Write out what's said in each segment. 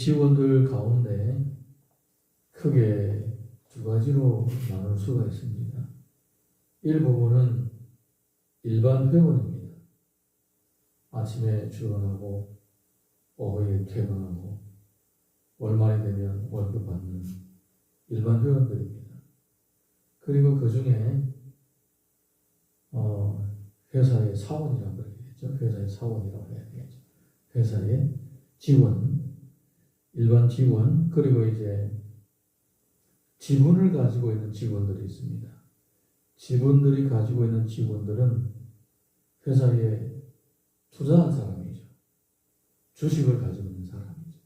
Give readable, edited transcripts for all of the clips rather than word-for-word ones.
직원들 가운데 크게 두 가지로 나눌 수가 있습니다. 일부분은 일반 회원입니다. 아침에 출근하고 오후에 퇴근하고 월말이 되면 월급 받는 일반 회원들입니다. 그리고 그 중에 회사의 사원이라고 그러겠죠. 회사의 사원이라고 해야 되겠죠. 회사의 직원, 일반 직원, 그리고 이제 지분을 가지고 있는 직원들이 있습니다. 직원들이 가지고 있는 직원들은 회사에 투자한 사람이죠. 주식을 가지고 있는 사람이죠.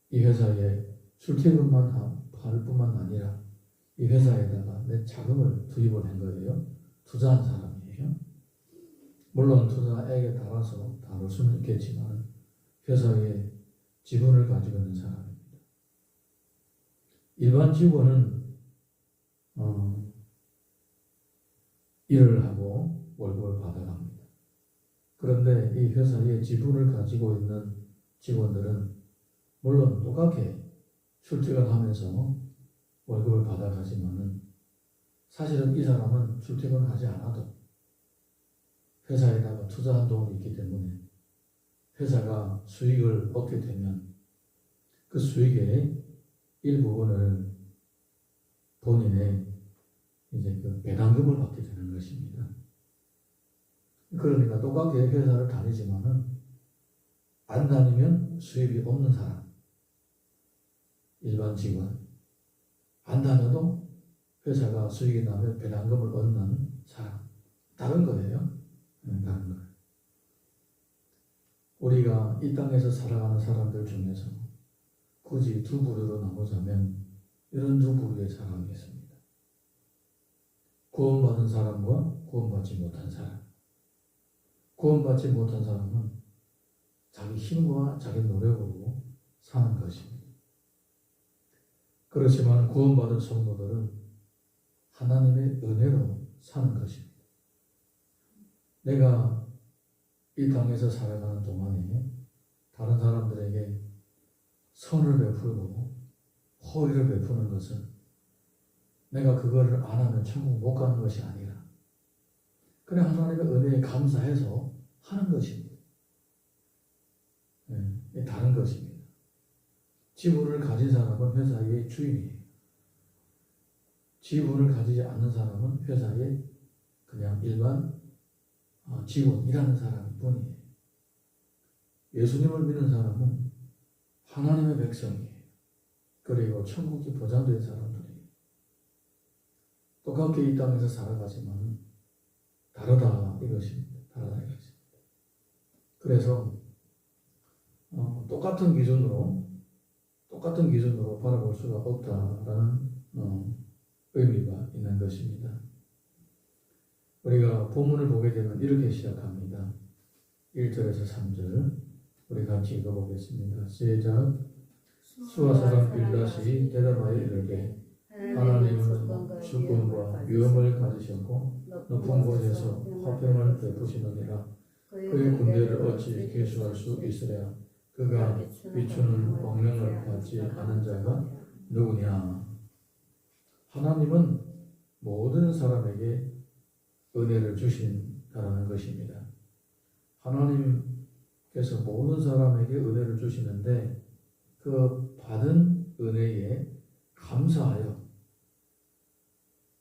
이 회사에 출퇴근만 할 뿐만 아니라 이 회사에다가 내 자금을 투입을 한 거예요. 투자한 사람이에요. 물론 투자액에 따라서 다를 수는 있겠지만 회사에 지분을 가지고 있는 사람입니다. 일반 직원은 일을 하고 월급을 받아갑니다. 그런데 이 회사에 지분을 가지고 있는 직원들은 물론 똑같게 출퇴근하면서 월급을 받아가지만은 사실은 이 사람은 출퇴근하지 않아도 회사에다가 투자한 돈이 있기 때문에 회사가 수익을 얻게 되면 그 수익의 일부분을 본인의 이제 그 배당금을 받게 되는 것입니다. 그러니까 똑같게 회사를 다니지만은 안 다니면 수입이 없는 사람, 일반 직원, 안 다녀도 회사가 수익이 나면 배당금을 얻는 사람, 다른 거예요. 다른 거예요. 우리가 이 땅에서 살아가는 사람들 중에서 굳이 두 부류로 나누자면 이런 두 부류의 사람이 있습니다. 구원받은 사람과 구원받지 못한 사람. 구원받지 못한 사람은 자기 힘과 자기 노력으로 사는 것입니다. 그렇지만 구원받은 성도들은 하나님의 은혜로 사는 것입니다. 내가 이 땅에서 살아가는 동안에 다른 사람들에게 선을 베풀고 호의를 베푸는 것은 내가 그거를 안 하면 천국 못 가는 것이 아니라 그냥 하나님의 은혜에 감사해서 하는 것입니다. 다른 것입니다. 지분을 가진 사람은 회사의 주인이에요. 지분을 가지지 않는 사람은 회사의 그냥 일반 직원이라는 사람일 뿐이에요. 예수님을 믿는 사람은 하나님의 백성이에요. 그리고 천국이 보장된 사람들이에요. 똑같게 이 땅에서 살아가지만 다르다 이것입니다. 다르다 이것입니다. 그래서 똑같은 기준으로 바라볼 수가 없다라는 의미가 있는 것입니다. 우리가 본문을 보게 되면 이렇게 시작합니다. 1절에서 3절 우리 같이 읽어보겠습니다. 시작. 수아 사람 빌닷이 대답하여 이르되 하나님은 주권과 위엄을 가지셨고 높은 곳에서 화평을 베푸시느니라. 그의 군대를 어찌 계수할 수 있으랴. 그가 비추는 광명을 받지 않은 자가 누구냐. 하나님은 모든 사람에게 은혜를 주신다라는 것입니다. 하나님께서 모든 사람에게 은혜를 주시는데 그 받은 은혜에 감사하여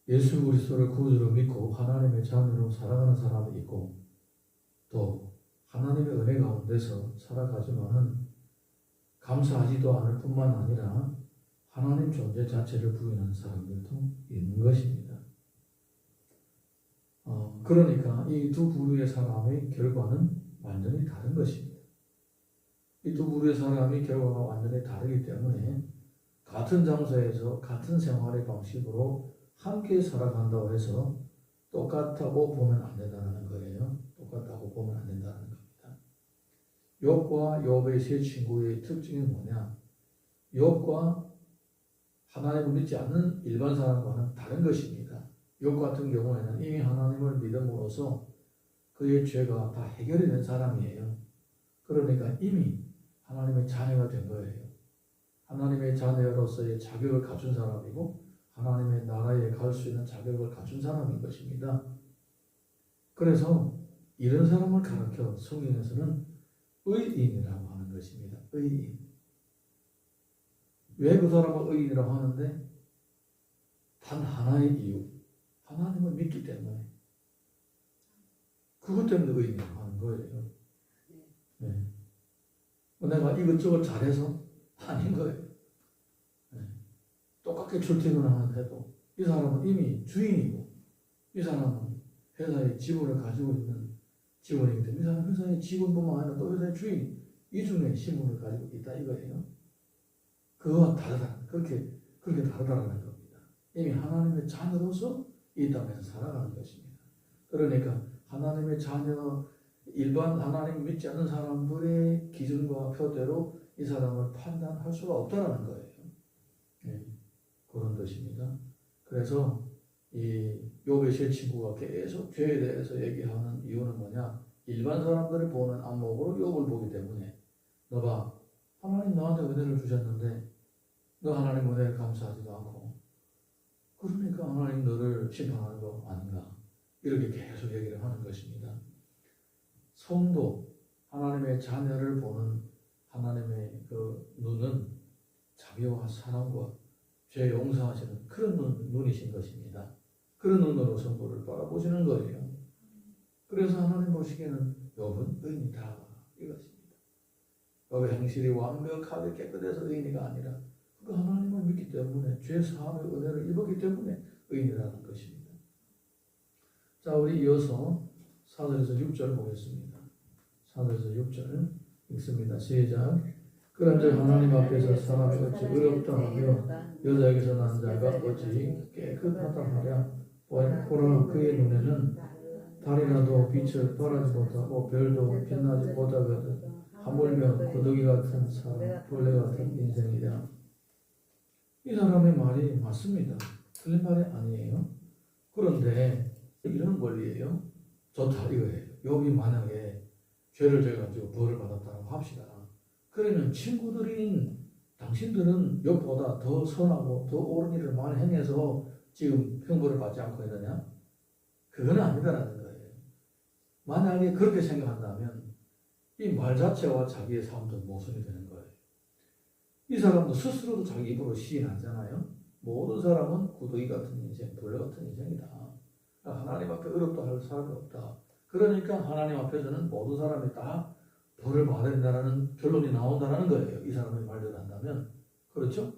예수 그리스도를 구주로 믿고 하나님의 자녀로 살아가는 사람이 있고 또 하나님의 은혜 가운데서 살아가지만은 감사하지도 않을 뿐만 아니라 하나님 존재 자체를 부인하는 사람들도 있는 것입니다. 그러니까 이 두 부류의 사람의 결과는 완전히 다른 것입니다. 이 두 부류의 사람의 결과가 완전히 다르기 때문에 같은 장소에서 같은 생활의 방식으로 함께 살아간다고 해서 똑같다고 보면 안 된다는 거예요. 똑같다고 보면 안 된다는 겁니다. 욥과 욥의 세 친구의 특징이 뭐냐? 욥과 하나님을 믿지 않는 일반 사람과는 다른 것입니다. 욥 같은 경우에는 이미 하나님을 믿음으로써 그의 죄가 다 해결이 된 사람이에요. 그러니까 이미 하나님의 자녀가 된 거예요. 하나님의 자녀로서의 자격을 갖춘 사람이고 하나님의 나라에 갈 수 있는 자격을 갖춘 사람인 것입니다. 그래서 이런 사람을 가르쳐 성경에서는 의인이라고 하는 것입니다. 의인. 왜 그 사람을 의인이라고 하는데? 단 하나의 이유. 하나님을 믿기 때문에. 그것 때문에 의인이라고 하는 거예요. 네. 내가 이것저것 잘해서 아닌 거예요. 네. 똑같게 출퇴근을 해도 이 사람은 이미 주인이고 이 사람은 회사의 지분을 가지고 있는 직원이기 때문에 이 사람은 회사의 직원뿐만 아니라 또 회사의 주인 이중의 신분을 가지고 있다 이거예요. 그거와 다르다. 그렇게 다르다는 겁니다. 이미 하나님의 자녀로서 이 땅에서 살아가는 것입니다. 그러니까 하나님의 자녀 일반 하나님 믿지 않는 사람들의 기준과 표대로 이 사람을 판단할 수가 없다라는 거예요. 네, 그런 뜻입니다. 그래서 이 욥의 세 친구가 계속 죄에 대해서 얘기하는 이유는 뭐냐? 일반 사람들이 보는 안목으로 욥을 보기 때문에 너 봐, 하나님 너한테 은혜를 주셨는데 너 하나님 은혜를 감사하지도 않고 그러니까 하나님 너를 심판하는 거 아닌가? 이렇게 계속 얘기를 하는 것입니다. 성도, 하나님의 자녀를 보는 하나님의 그 눈은 자비와 사랑과 죄 용서하시는 그런 눈이신 것입니다. 그런 눈으로 성도를 바라보시는 거예요. 그래서 하나님 보시기에는 욥은 의인이다 이것입니다. 욥의 행실이 완벽하게 깨끗해서 의인이가 아니라 그 하나님을 믿기 때문에 죄 사함의 은혜를 입었기 때문에 의인이라는 것입니다. 자, 우리 이어서 4절에서 6절 보겠습니다. 4절에서 6절 읽습니다. 시작. 그런즉 하나님 앞에서 사람이 어찌 의롭다 하며 여자에게서 난 자가 어찌 깨끗하다 하랴. 보라 그의 눈에는 달이라도 빛을 발하지 못하고 별도 빛나지 못하거든 하물며 고독이 같은 사람 벌레 같은 인생이라. 이 사람의 말이 맞습니다. 틀린 말이 아니에요. 그런데 이런 원리예요. 좋다 이거예요. 욥이 만약에 죄를 져가지고 벌을 받았다고 합시다. 그러면 친구들인 당신들은 욥보다 더 선하고 더 옳은 일을 많이 행해서 지금 형벌을 받지 않고 있느냐? 그건 아니다라는 거예요. 만약에 그렇게 생각한다면 이 말 자체와 자기의 삶도 모순이 되는 거예요. 이 사람도 스스로도 자기 입으로 시인하잖아요. 모든 사람은 구더기 같은 인생, 벌레 같은 인생이다. 하나님 앞에 의롭다 할 사람이 없다. 그러니까 하나님 앞에서는 모든 사람이 다 벌을 받아야 된다는 결론이 나온다는 거예요. 이 사람의 말대로 한다면. 그렇죠?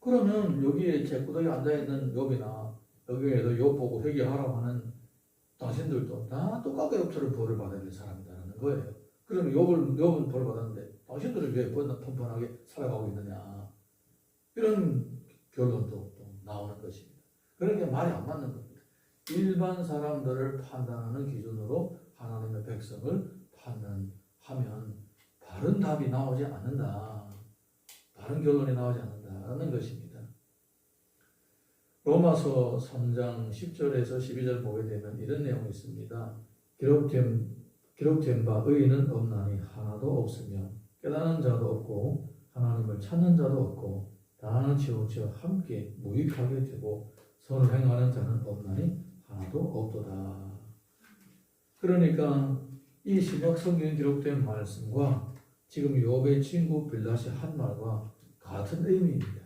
그러면 여기에 제구석에 앉아있는 욥이나 여기에도 욥 보고 회개하라고 하는 당신들도 다 똑같게 욥처럼 벌을 받아야 될 사람이라는 거예요. 그러면 욥은 벌을 받았는데 당신들은 왜 뻔뻔하게 살아가고 있느냐. 이런 결론도 또 나오는 것입니다. 그러니까 말이 안 맞는 겁니다. 일반 사람들을 판단하는 기준으로 하나님의 백성을 판단하면 바른 답이 나오지 않는다. 바른 결론이 나오지 않는다라는 것입니다. 로마서 3장 10절에서 12절 보게 되면 이런 내용이 있습니다. 기록된 바 의인은 없나니 하나도 없으며 깨닫는 자도 없고 하나님을 찾는 자도 없고 다 하나 치우쳐 함께 무익하게 되고 선을 행하는 자는 없나니 하나도 없도다. 그러니까 이 신약 성경에 기록된 말씀과 지금 욥의 친구 빌닷이 한 말과 같은 의미입니다.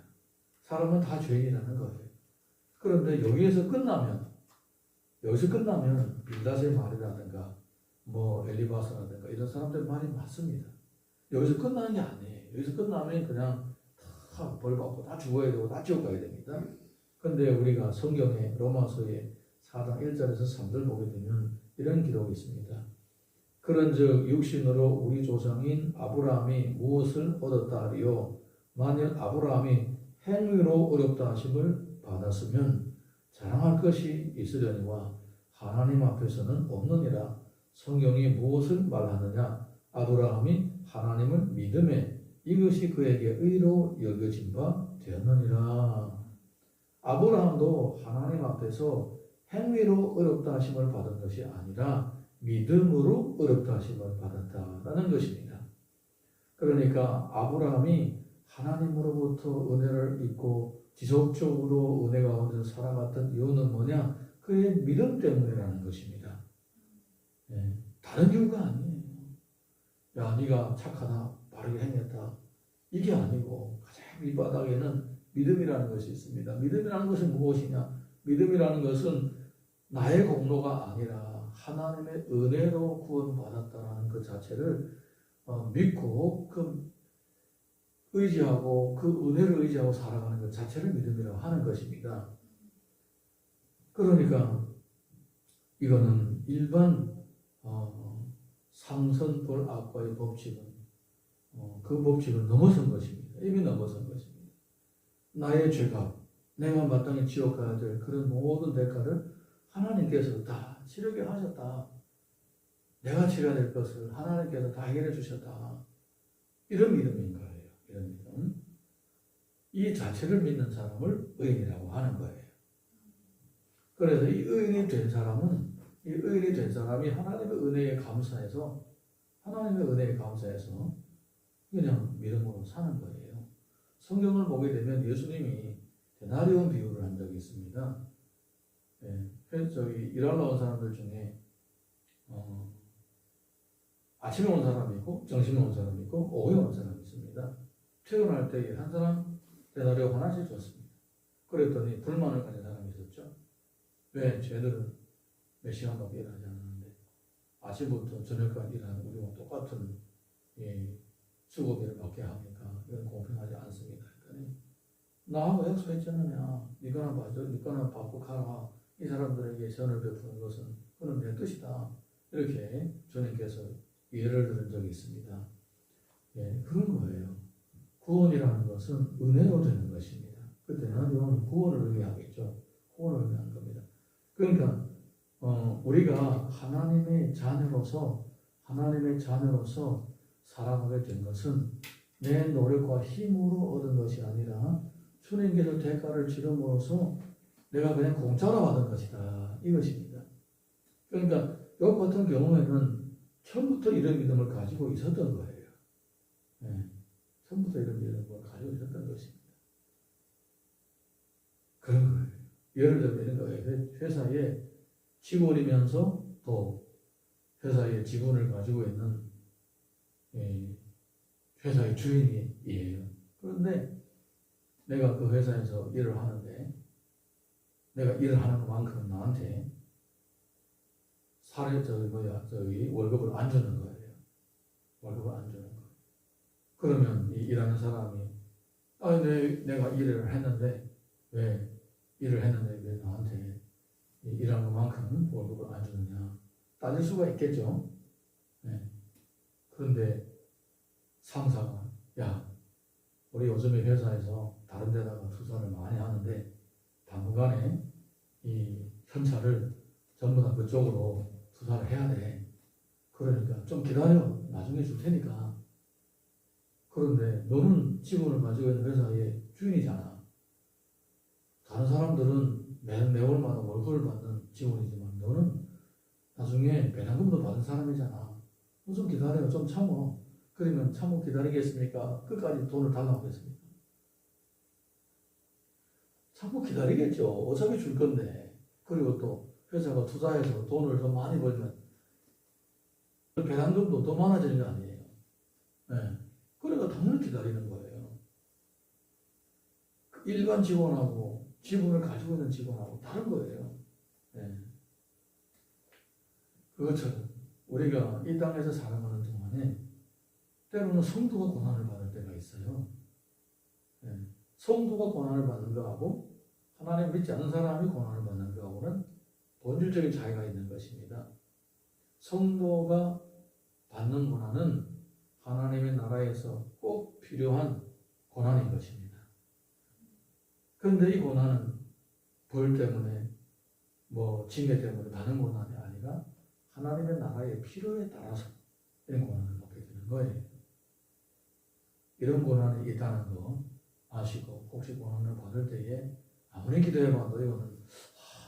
사람은 다 죄인이라는 거예요. 그런데 여기서 끝나면 빌닷의 말이라든가 엘리바스라든가 이런 사람들 말이 맞습니다. 여기서 끝나는 게 아니에요. 여기서 끝나면 그냥 다 벌 받고 다 죽어야 되고 다 지옥 가야 됩니다. 그런데 우리가 성경의 로마서의 4장 1절에서 3절 보게 되면 이런 기록이 있습니다. 그런즉 육신으로 우리 조상인 아브라함이 무엇을 얻었다 하리요? 만일 아브라함이 행위로 어렵다 하심을 받았으면 자랑할 것이 있으려니와 하나님 앞에서는 없느니라. 성경이 무엇을 말하느냐? 아브라함이 하나님을 믿음에 이것이 그에게 의로 여겨진 바 되었느니라. 아브라함도 하나님 앞에서 행위로 어렵다 하심을 받은 것이 아니라 믿음으로 어렵다 하심을 받았다라는 것입니다. 그러니까 아브라함이 하나님으로부터 은혜를 입고 지속적으로 은혜 가운데서 살아갔던 이유는 뭐냐? 그의 믿음 때문이라는 것입니다. 예, 다른 이유가 아니에요. 야, 네가 착하다, 바르게 행했다. 이게 아니고 가장 밑바닥에는 믿음이라는 것이 있습니다. 믿음이라는 것은 무엇이냐? 믿음이라는 것은 나의 공로가 아니라 하나님의 은혜로 구원받았다는 그 자체를 믿고 의지하고 그 은혜를 의지하고 살아가는 것 자체를 믿음이라고 하는 것입니다. 그러니까 이거는 일반 상선불악과의 법칙은 그 법칙을 넘어선 것입니다. 이미 넘어선 것입니다. 나의 죄가 내가 마땅히 지옥 가야 될 그런 모든 대가를 하나님께서 다 치르게 하셨다. 내가 치러야 될 것을 하나님께서 다 해결해 주셨다. 이런 믿음인 거예요. 이런 믿음. 이 자체를 믿는 사람을 의인이라고 하는 거예요. 그래서 이 의인이 된 사람은 이 의인이 된 사람이 하나님의 은혜에 감사해서 그냥 믿음으로 사는 거예요. 성경을 보게 되면 예수님이 데나리온 비유를 한 적이 있습니다. 예, 일하러 온 사람들 중에 아침에 온 사람이 있고 점심에 온 사람이 있고 오후에 온 사람이 있습니다. 퇴근할 때 한 사람 데나리온 하나씩 줬습니다. 그랬더니 불만을 가진 사람이 있었죠. 왜 쟤들은 몇 시간밖에 일하지 않았는데 아침부터 저녁까지 일하는 우리와 똑같은 수고비를 받게 합니까? 이건 공평하지 않습니다. 했더니 나하고 약속했잖느냐. 네가나 봐줘, 네가나 받고 가라. 이 사람들에게 선을 베푸는 것은 그는 내 뜻이다. 이렇게 주님께서 예를 들은 적이 있습니다. 예, 그런 거예요. 구원이라는 것은 은혜로 되는 것입니다. 그때는 이건 구원을 의미하겠죠. 구원을 의미하는 겁니다. 그러니까 우리가 하나님의 자녀로서 살아가게 된 것은 내 노력과 힘으로 얻은 것이 아니라 주님께서 대가를 치름으로써 내가 그냥 공짜로 받은 것이다. 이것입니다. 그러니까 이 같은 경우에는 처음부터 이런 믿음을 가지고 있었던 거예요. 네. 처음부터 이런 믿음을 가지고 있었던 것입니다. 그런 거예요. 예를 들면 이런 거예요. 회사에 직원이면서 또 회사의 지분을 가지고 있는 회사의 주인이에요. 그런데 내가 그 회사에서 일을 하는데 내가 일을 하는 것만큼 나한테 월급을 안 주는 거예요. 월급을 안 주는 거예요. 그러면 이 일하는 사람이 내가 일을 했는데 왜 나한테 일한 것만큼 월급을 안 주느냐 따질 수가 있겠죠. 네. 그런데 상사가 우리 요즘에 회사에서 다른 데다가 투자를 많이 하는데 당분간에 이 현찰을 전부 다 그쪽으로 투자를 해야 돼. 그러니까 좀 기다려. 나중에 줄 테니까. 그런데 너는 직원을 가지고 있는 회사의 주인이잖아. 다른 사람들은 매월마다 월급을 받는 직원이지만 너는 나중에 배당금도 받은 사람이잖아. 너 좀 기다려. 좀 참어. 그러면 참고 기다리겠습니까? 끝까지 돈을 달라고 하겠습니까? 참고 기다리겠죠. 어차피 줄 건데. 그리고 또 회사가 투자해서 돈을 더 많이 벌면 배당금도 더 많아지는 거 아니에요. 네. 그러니까 당연히 기다리는 거예요. 일반 직원하고 지분을 가지고 있는 직원하고 다른 거예요. 네. 그것처럼 우리가 이 땅에서 살아가는 동안에 때로는 성도가 고난을 받을 때가 있어요. 네. 성도가 고난을 받는 거하고 하나님 믿지 않는 사람이 고난을 받는 거하고는 본질적인 차이가 있는 것입니다. 성도가 받는 고난은 하나님의 나라에서 꼭 필요한 고난인 것입니다. 그런데 이 고난은 벌 때문에 징계 때문에 받는 고난이 아니라 하나님의 나라의 필요에 따라서 이런 고난을 받게 되는 거예요. 이런 고난이 있다는 거 아시고 혹시 고난을 받을 때에 아무리 기도해봐도 이거는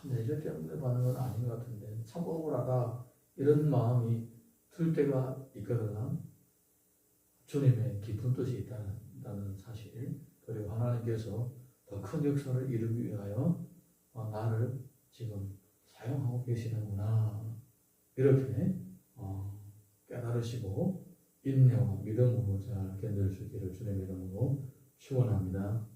내 죄 때문에 받는 건 아닌 것 같은데 참 억울하다 이런 마음이 들 때가 있거든. 주님의 깊은 뜻이 있다는 사실, 그리고 하나님께서 더 큰 역사를 이루기 위하여 나를 지금 사용하고 계시는구나, 이렇게 깨달으시고 인내와 믿음으로 잘 견딜 수 있기를 주님의 이름으로 축원합니다.